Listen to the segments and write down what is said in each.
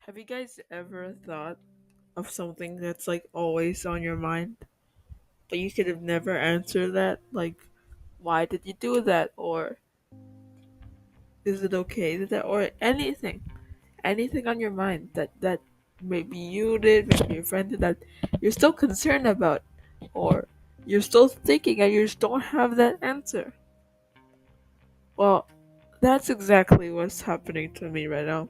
Have you guys ever thought of something that's like always on your mind, but you could have never answered that? Like, why did you do that? Or is it okay to that? Or anything on your mind that maybe you did, maybe your friend did that you're still concerned about, or you're still thinking and you just don't have that answer. Well, that's exactly what's happening to me right now.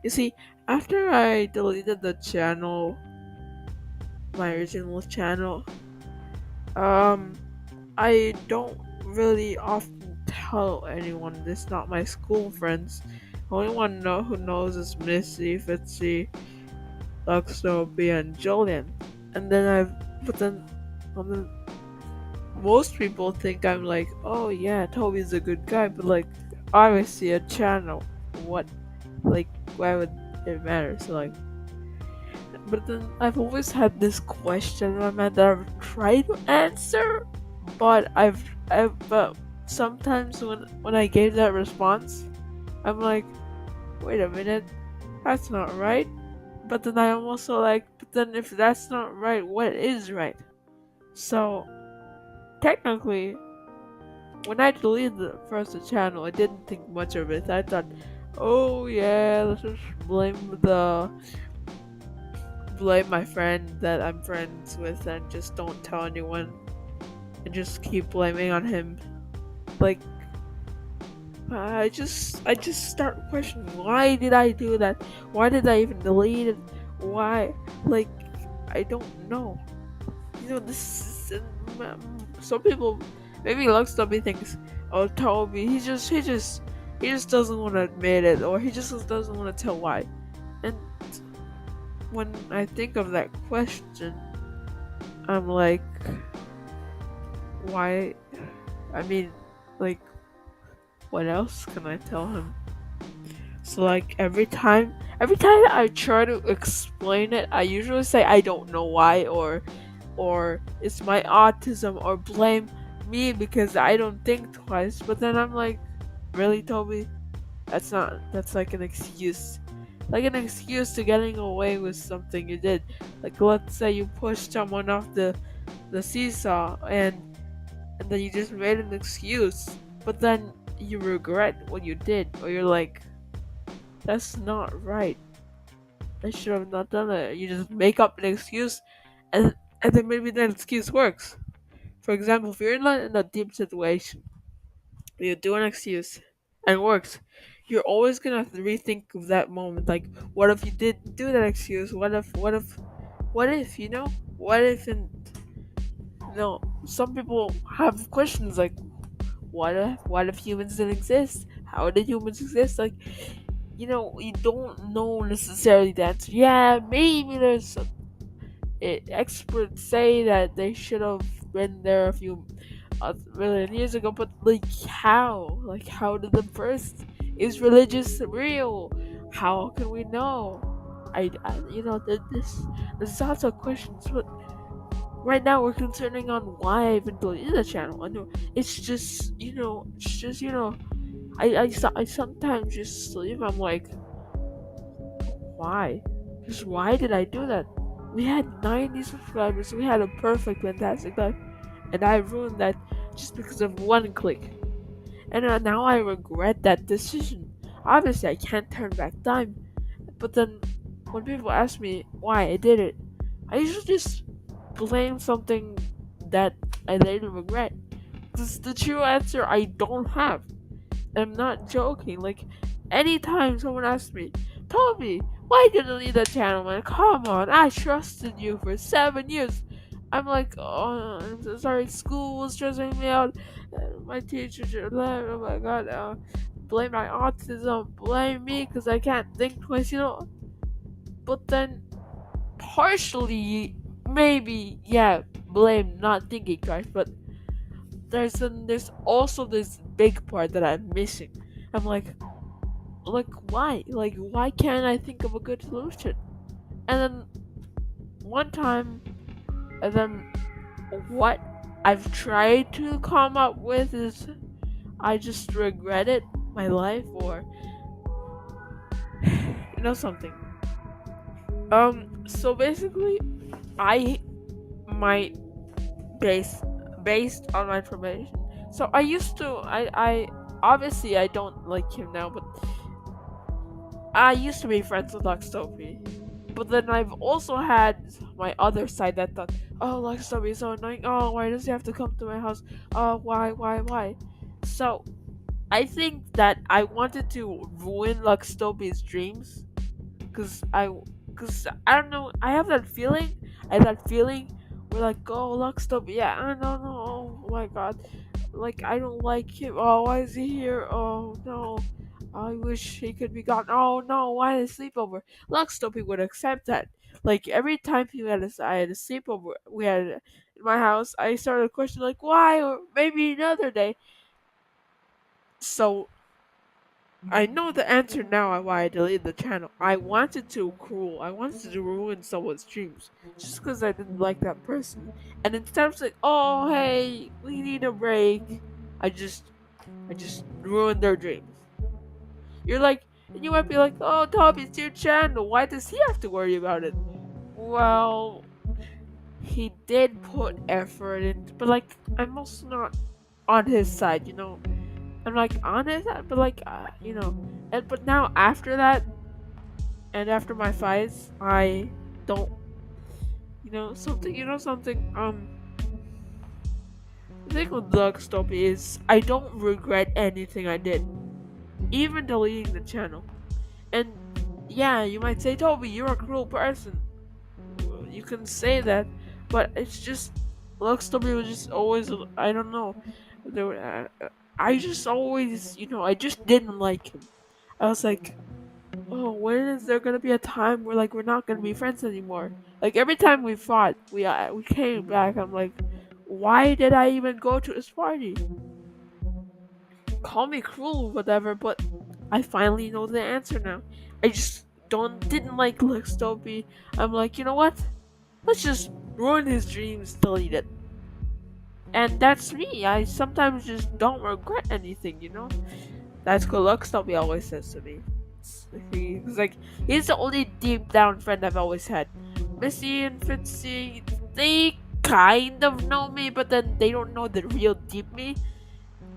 You see, after I deleted the channel, my original channel, Um, I don't really often tell anyone. It's not my school friends. The only one who knows is Missy, Fitzy, Luxobi, and Julian. And then and then most people think I'm like, oh yeah, Toby's a good guy, but like, obviously a channel. What, like, why would it matter? So like, but then I've always had this question in my mind that I've tried to answer, but but sometimes when I gave that response, I'm like, wait a minute, that's not right. But then I'm also like, but then if that's not right, what is right? So technically, when I deleted the first channel, I didn't think much of it. I thought, oh yeah, let's just blame my friend that I'm friends with and just don't tell anyone and just keep blaming on him. Like, I just start questioning, why did I do that? Why did I even delete it? Why? Like, I don't know. This is some people, maybe Lux Stubby thinks, oh Toby, he just doesn't want to admit it, or he just doesn't want to tell why. And when I think of that question, I'm like, why? I mean, like, what else can I tell him? So like every time I try to explain it, I usually say I don't know why, or it's my autism, or blame me because I don't think twice. But then I'm like, really, Toby? That's like an excuse. Like an excuse to getting away with something you did. Like, let's say you pushed someone off the seesaw, and then you just made an excuse, but then you regret what you did, or you're like, that's not right. I should have not done it. You just make up an excuse, and and then maybe that excuse works. For example, if you're not in a deep situation, you do an excuse and it works. You're always gonna have to rethink of that moment. Like, what if you did do that excuse? What if, you know? What if, and some people have questions like, what if humans didn't exist? How did humans exist? Like, you don't know necessarily the answer. Yeah, maybe experts say that they should have been there a few million years ago, but like, how? Like, how did the first? Is religious real? How can we know? There's lots of questions, but right now we're concerning on why I even deleted the channel. I know I sometimes just sleep. I'm like, why? Just why did I do that? We had 90 subscribers. We had a perfect, fantastic life, and I ruined that just because of one click. And now I regret that decision. Obviously, I can't turn back time, but then when people ask me why I did it, I usually just blame something that I later regret. This is the true answer I don't have. I'm not joking. Like, anytime someone asks me, Toby, why did you leave the channel, man? Come on, I trusted you for 7 years. I'm like, oh, I'm so sorry. School was stressing me out. My teacher just left. Oh my god. Blame my autism. Blame me because I can't think twice. But then, partially, maybe, yeah, blame not thinking twice. But there's also this big part that I'm missing. I'm like, why? Like, why can't I think of a good solution? And then one time, and then what I've tried to come up with is, I just regretted my life, or something. So basically, I my base based on my information. So I used to I obviously I don't like him now, but I used to be friends with Luxtopi. But then I've also had my other side that thought, oh, Luxtopi is so annoying. Oh, why does he have to come to my house? Oh, why? So I think that I wanted to ruin Luxtopi's dreams because I don't know. I have that feeling. I have that feeling. We're like, oh, Luxtopi. Yeah, I don't know. Oh my God, like I don't like him. Oh, why is he here? Oh no. I wish he could be gone. Oh no, why a sleepover? Luxtopi would accept that. Like every time I had a sleepover, we had in my house. I started questioning like why, or maybe another day. So I know the answer now on why I deleted the channel. I wanted to cruel. I wanted to ruin someone's dreams just because I didn't like that person. And instead of saying, "Oh, hey, we need a break," I just, I just ruined their dreams. You're like, and you might be like, "Oh, Toby, it's your channel. Why does he have to worry about it?" Well, he did put effort in, but like, I'm also not on his side, you know. I'm like on his side, but like, you know. And but now after that, and after my fights, I don't, something. The thing with Dogstop is I don't regret anything I did, even deleting the channel. And yeah, you might say, Toby, you're a cruel person. Well, you can say that, but it's just Luxtoby was just always. I don't know. There, I just always, I just didn't like him. I was like, oh, when is there gonna be a time where like we're not gonna be friends anymore? Like every time we fought, we came back. I'm like, why did I even go to this party? Call me cruel, whatever, but I finally know the answer now. I just didn't like Lex Dopey. I'm like, you know what? Let's just ruin his dreams, delete it. And that's me. I sometimes just don't regret anything, you know? That's good luck stuff he always says to me. He's like, he's the only deep down friend I've always had. Missy and Fitzy, they kind of know me, but then they don't know the real deep me.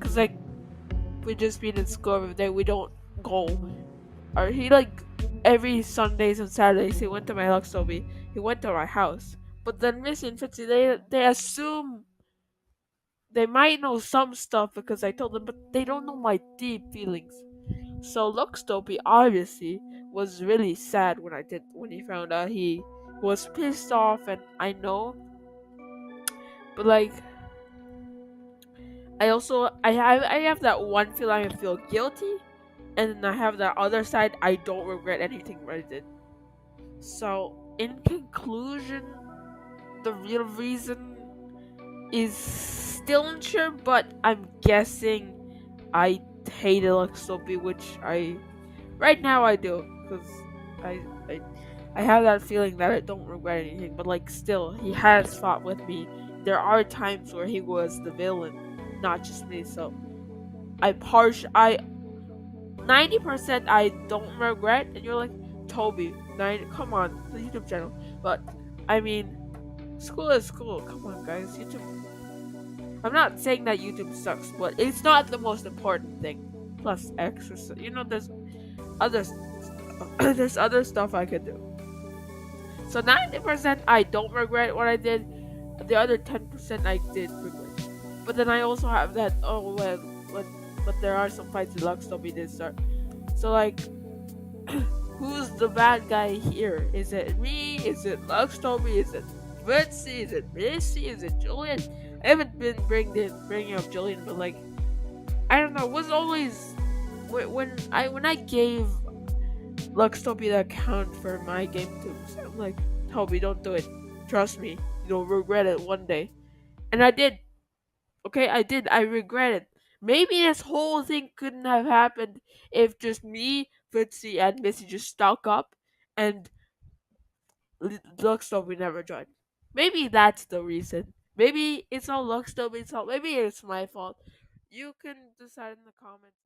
Cause like, we just been in school every day, we don't go. Or he like, every Sundays and Saturdays, he went to my Luxobi, he went to my house. But then Missy and Fitzy, they assume they might know some stuff because I told them, but they don't know my deep feelings. So Luxtopi obviously was really sad when he found out he was pissed off, and I know, but like I have that one feeling I feel guilty, and then I have that other side I don't regret anything I did. So in conclusion, the real reason is still unsure, but I'm guessing I hated Luxtopi, which I right now I do, because I, I I have that feeling that I don't regret anything. But like, still, he has fought with me. There are times where he was the villain, not just me. So I 90% I don't regret. And you're like, Toby, come on, the YouTube channel. But I mean, school is school. Come on, guys, YouTube. I'm not saying that YouTube sucks, but it's not the most important thing. Plus exercise, other there's other stuff I could do. So 90% I don't regret what I did. The other 10% I did regret. But then I also have that, oh well, but there are some fights in Luxtoby did start. So like, who's the bad guy here? Is it me? Is it Luxtoby? Is it Betsy? Is it Missy? Is it Julian? I haven't been bringing up Julian, but like, I don't know. It was always when I gave Luxtopi the account for my game too. So I'm like, Toby, don't do it. Trust me, you'll regret it one day. And I did. Okay, I did. I regret it. Maybe this whole thing couldn't have happened if just me, Fitzy, and Missy just stuck up and Luxtopi never joined. Maybe that's the reason. Maybe it's all Luxtopi's fault. Maybe it's my fault. You can decide in the comments.